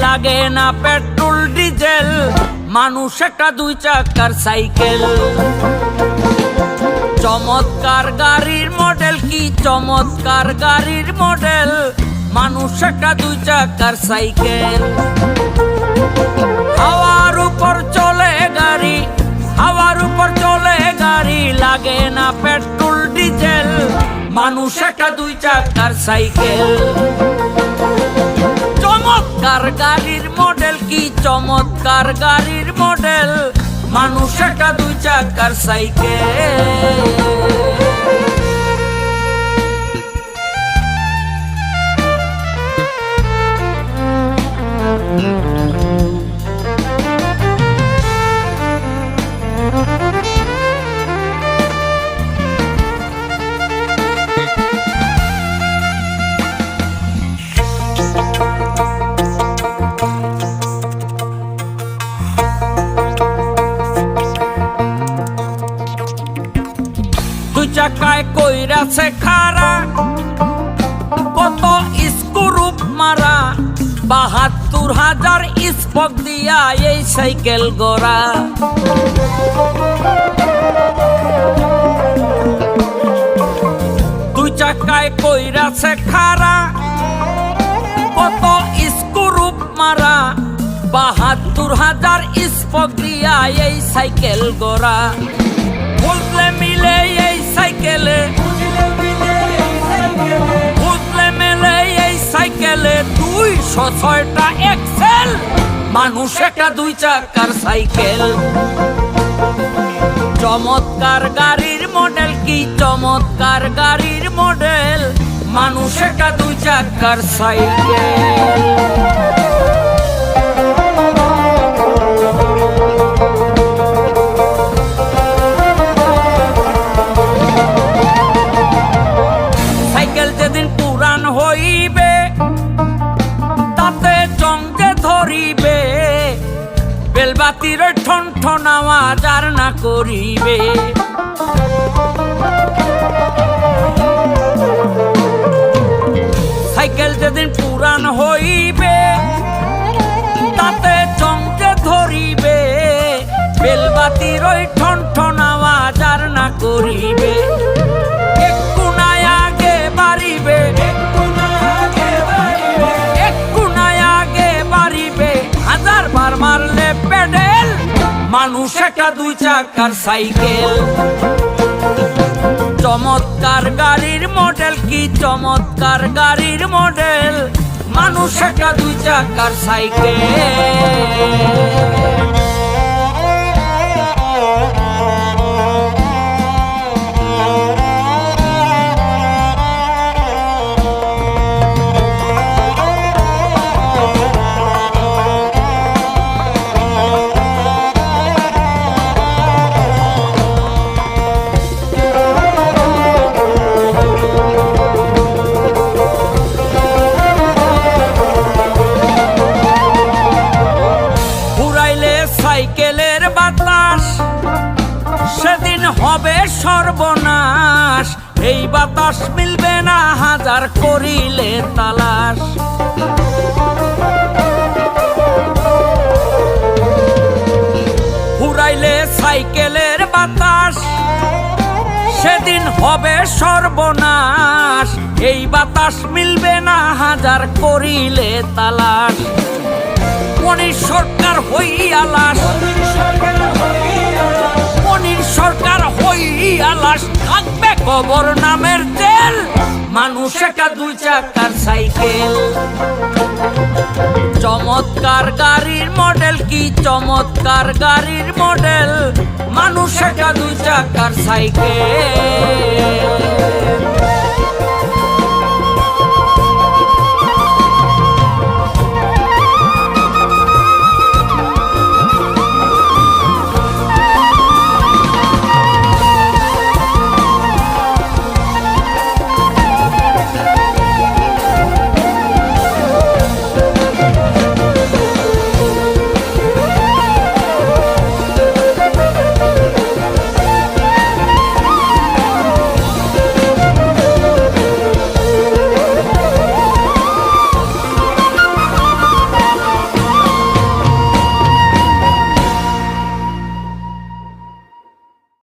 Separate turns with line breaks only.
লাগে না petrol diesel, মানুষ একটা দুই চাকার সাইকেল। চমৎকার গাড়ির মডেল, কি চমৎকার গাড়ির মডেল, মানুষ একটা দুই চাকার সাইকেল। হাওয়ার উপর চলে গাড়ি, হাওয়ার উপর চলে গাড়ি, লাগে না পেট্রোল ডিজেল, মানুষ একটা দুই চাকার সাইকেল। চমৎকার গাড়ির মডেল, কি চমৎকার গাড়ির মডেল, মানুষ একটা দুই চাকার সাইকেল। দুই চাকায় কইরাছে খাড়া, কত স্ক্রুপ মারা, ৭২,০০০ স্পক দিয়া এই সাইকেল গড়া। দুই চাকায় কইরাছে খাড়া, কত স্ক্রুপ মারা, ৭২,০০০ স্পক দিয়া এই সাইকেল গড়া। বুঝলে মিলে এই সাইকেলে, বুঝলে মিলে এই সাইকেলে ২০৬টা এক্সেল, মানুষ একটা দুই চাকার সাইকেল। চমৎকার গাড়ির মডেল, কি চমৎকার গাড়ির মডেল, মানুষ একটা দুই চাকার সাইকেল। যেদিন পুরান হইবে তাতে জঙ্গে ধরিবে, বেলবাতির ঠন ঠন আওয়াজ আর না করিবে। সাইকেল যেদিন পুরান হইবে তাতে জঙ্গে ধরিবে, বেলবাতির ঠন ঠন আওয়াজ আর না করিবে। মারলে পেডেল, মানুষ একটা দুই চাকার সাইকেল। চমৎকার গাড়ির মডেল, কি চমৎকার গাড়ির মডেল, মানুষ একটা দুই চাকার সাইকেল। সাইকেলের বাতাস সেদিন হবে সর্বনাশ, এই বাতাস মিলবে না হাজার করিলে তালাশ। ফুরাইলে সাইকেলের বাতাস সেদিন হবে সর্বনাশ, এই বাতাস মিলবে না হাজার করিলে তালাশ। মনির সরকার হইয়া লাশ, মনির সরকার হইয়া লাশ, থাকবে কবর নামের তেল, মানুষ একটা দুই চাকার সাইকেল। চমৎকার গাড়ির মডেল, কি চমৎকার গাড়ির মডেল, মানুষ একটা দুই চাকার সাইকেল।